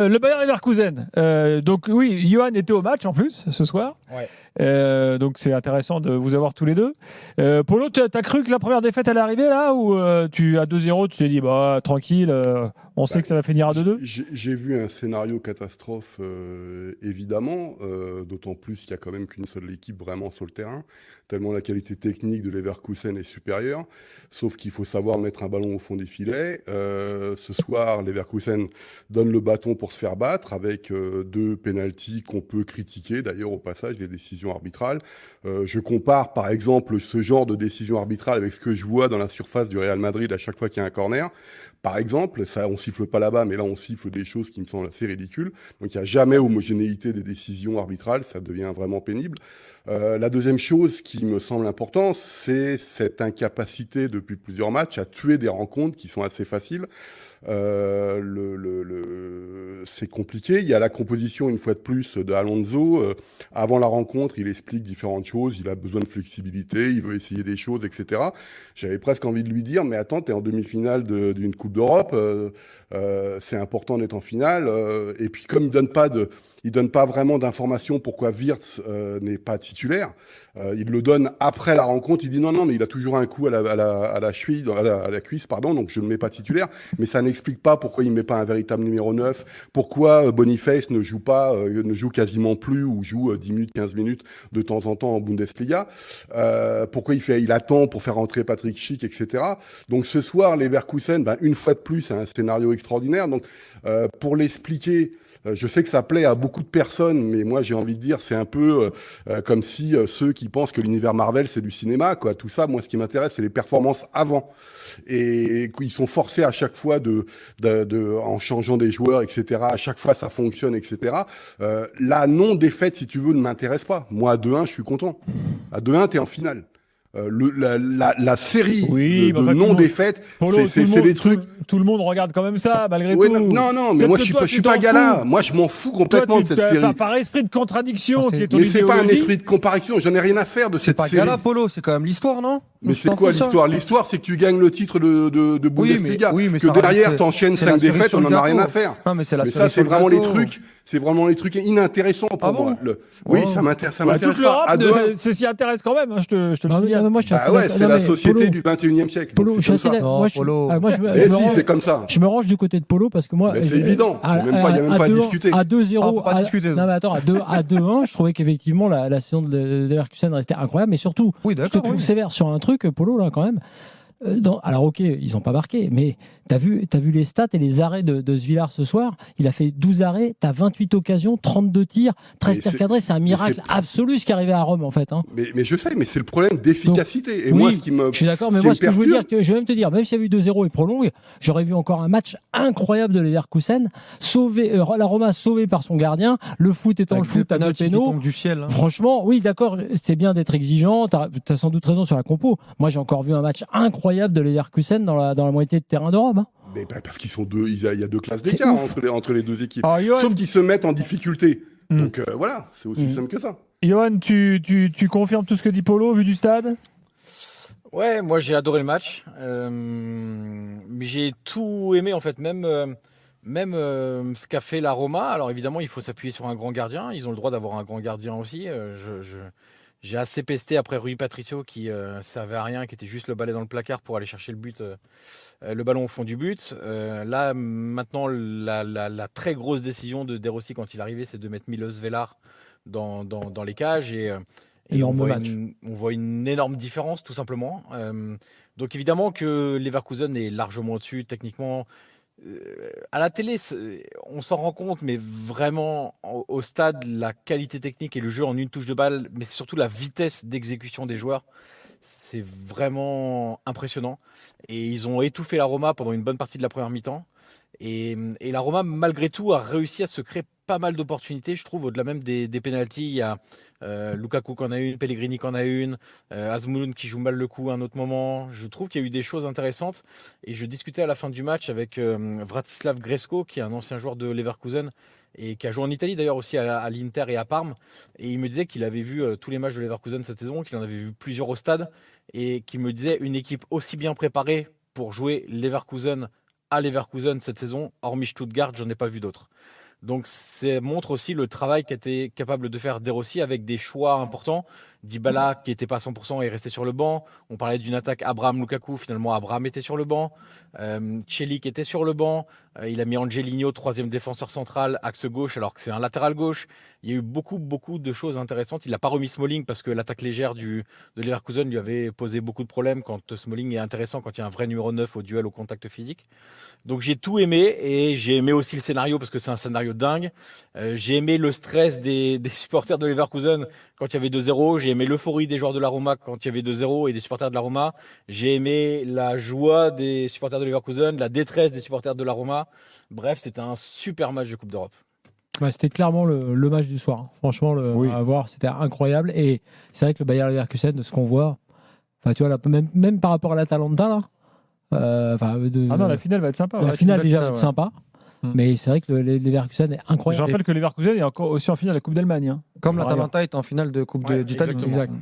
Le Bayer Leverkusen. Donc oui, Johan était au match en plus ce soir. Ouais. Donc c'est intéressant de vous avoir tous les deux. Polo, t'as cru que la première défaite allait arriver là ou tu à 2-0, tu t'es dit bah tranquille, on sait que ça va finir à 2-2. J'ai vu un scénario catastrophe, évidemment, d'autant plus qu'il n'y a quand même qu'une seule équipe vraiment sur le terrain, tellement la qualité technique de Leverkusen est supérieure, sauf qu'il faut savoir mettre un ballon au fond des filets. Ce soir, Leverkusen donne le bâton pour se faire battre avec 2 pénaltys qu'on peut critiquer, d'ailleurs au passage, les décisions arbitrales. Je compare par exemple ce genre de décision arbitrale avec ce que je vois dans la surface du Real Madrid à chaque fois qu'il y a un corner. Par exemple, ça, on siffle pas là-bas, mais là, on siffle des choses qui me semblent assez ridicules. Donc, il n'y a jamais homogénéité des décisions arbitrales, ça devient vraiment pénible. La deuxième chose qui me semble importante, c'est cette incapacité depuis plusieurs matchs à tuer des rencontres qui sont assez faciles. C'est compliqué. Il y a la composition, une fois de plus, de Alonso. Avant la rencontre, il explique différentes choses. Il a besoin de flexibilité, il veut essayer des choses, etc. J'avais presque envie de lui dire, mais attends, t'es en demi-finale d'une Coupe d'Europe. C'est important d'être en finale. Et puis, comme il donne pas vraiment d'informations pourquoi Wirtz n'est pas titulaire. Il le donne après la rencontre. Il dit non, mais il a toujours un coup à la cheville, à la cuisse, pardon. Donc je ne le mets pas titulaire. Mais ça n'explique pas pourquoi il ne met pas un véritable numéro 9. Pourquoi Boniface ne joue quasiment plus ou joue 10 minutes, 15 minutes de temps en temps en Bundesliga. Pourquoi il attend pour faire entrer Patrick Schick, etc. Donc ce soir, Leverkusen, une fois de plus, c'est un scénario extraordinaire. Donc pour l'expliquer. Je sais que ça plaît à beaucoup de personnes, mais moi j'ai envie de dire c'est un peu comme si ceux qui pensent que l'univers Marvel c'est du cinéma, quoi. Tout ça, moi ce qui m'intéresse c'est les performances avant. Et ils sont forcés à chaque fois en changeant des joueurs, etc. À chaque fois ça fonctionne, etc. La non-défaite, si tu veux, ne m'intéresse pas. Moi à 2-1, je suis content. À 2-1, t'es en finale. La série Oui, de non-défaites, c'est des trucs. Tout le monde regarde quand même ça, malgré Ouais, tout. non, mais moi je suis pas gala. Moi je m'en fous complètement de cette série. Par esprit de contradiction, qui est ton Mais c'est pas un idéologie. esprit de comparaison. J'en ai rien à faire de cette série. C'est pas gala, Polo, c'est quand même l'histoire, non? Mais c'est quoi l'histoire? L'histoire, c'est que tu gagnes le titre de Bundesliga. Oui, mais que derrière, t'enchaînes 5 défaites, on en a rien à faire. Non, mais c'est la mais ça, c'est vraiment les trucs. C'est vraiment les trucs inintéressants pour moi. Oui, ça m'intéresse Toute pas. l'Europe s'y intéresse quand même, je te le signale. C'est la société du 21e siècle. Polo, je suis assez d'accord. Mais si, c'est comme ça. Je me range du côté de Polo parce que moi. Mais c'est évident. Il n'y a même pas à discuter. À 2-0. Non, mais attends, à 2-1, je trouvais qu'effectivement, la saison de Leverkusen restait incroyable. Mais surtout, je te trouve sévère sur un truc, Polo, là, quand même. Alors, ok, ils n'ont pas marqué, mais t'as vu les stats et les arrêts de Svillar ce soir. Il a fait 12 arrêts, t'as 28 occasions, 32 tirs, 13 tirs cadrés. C'est un miracle absolu ce qui est arrivé à Rome, en fait. Hein. Mais je sais, mais c'est le problème d'efficacité. Et oui, moi, ce qui me. Je suis d'accord, mais moi, ce que je veux dire, je vais même te dire, même s'il y a eu 2-0 et prolongue, j'aurais vu encore un match incroyable de Leverkusen, la Roma sauvée par son gardien, le foot étant avec le foot à deux pénaux. Du ciel, hein. Franchement, oui, d'accord, c'est bien d'être exigeant, t'as sans doute raison sur la compo. Moi, j'ai encore vu un match incroyable de Leverkusen dans la moitié de terrain de Rome. Hein. Mais parce qu'ils sont il y a 2 classes d'écart entre les 2 équipes. Sauf qu'ils se mettent en difficulté. Donc voilà, c'est aussi simple que ça. Johan, tu confirmes tout ce que dit Polo vu du stade? Ouais, moi j'ai adoré le match. Mais j'ai tout aimé en fait, même ce qu'a fait la Roma. Alors évidemment, il faut s'appuyer sur un grand gardien. Ils ont le droit d'avoir un grand gardien aussi. J'ai assez pesté après Rui Patricio qui servait à rien, qui était juste le balai dans le placard pour aller chercher le but, le ballon au fond du but. Là, maintenant, la très grosse décision de De Rossi quand il est arrivé, c'est de mettre Milos Velar dans les cages et on voit une énorme différence tout simplement. Donc évidemment que Leverkusen est largement au-dessus techniquement. À la télé, on s'en rend compte, mais vraiment au stade, la qualité technique et le jeu en une touche de balle, mais c'est surtout la vitesse d'exécution des joueurs, c'est vraiment impressionnant. Et ils ont étouffé la Roma pendant une bonne partie de la première mi-temps. Et la Roma, malgré tout, a réussi à se créer pas mal d'opportunités, je trouve, au-delà même des pénaltys. Il y a Lukaku qui en a une, Pellegrini qui en a une, Azmoun qui joue mal le coup à un autre moment. Je trouve qu'il y a eu des choses intéressantes. Et je discutais à la fin du match avec Vratislav Gresko, qui est un ancien joueur de Leverkusen et qui a joué en Italie d'ailleurs aussi à l'Inter et à Parme. Et il me disait qu'il avait vu tous les matchs de Leverkusen cette saison, qu'il en avait vu plusieurs au stade et qu'il me disait une équipe aussi bien préparée pour jouer Leverkusen à Leverkusen cette saison, hormis Stuttgart, j'en ai pas vu d'autres. Donc ça montre aussi le travail qu'a été capable de faire De Rossi avec des choix importants. Dybala qui n'était pas à 100% est resté sur le banc. On parlait d'une attaque Abraham-Lukaku, finalement Abraham était sur le banc. Chelik était sur le banc. Il a mis Angelino, troisième défenseur central, axe gauche, alors que c'est un latéral gauche. Il y a eu beaucoup de choses intéressantes. Il n'a pas remis Smalling parce que l'attaque légère de Leverkusen lui avait posé beaucoup de problèmes quand Smalling est intéressant, quand il y a un vrai numéro 9 au duel au contact physique. Donc j'ai tout aimé et j'ai aimé aussi le scénario parce que c'est un scénario dingue. J'ai aimé le stress des supporters de Leverkusen quand il y avait 2-0. J'ai aimé l'euphorie des joueurs de la Roma quand il y avait 2-0 et des supporters de la Roma. J'ai aimé la joie des supporters de Leverkusen, la détresse des supporters de la Roma. Bref, c'était un super match de Coupe d'Europe. Ouais, c'était clairement le match du soir. Franchement, à voir, c'était incroyable. Et c'est vrai que le Bayer Leverkusen, de ce qu'on voit, tu vois, là, même par rapport à l'Atalanta, là, la finale va être sympa. La finale déjà va être sympa. Mais c'est vrai que les Leverkusen est incroyable. Je rappelle que Leverkusen est encore aussi en finale de la Coupe d'Allemagne. Comme l'Atalanta est en finale de Coupe d'Italie. Exact.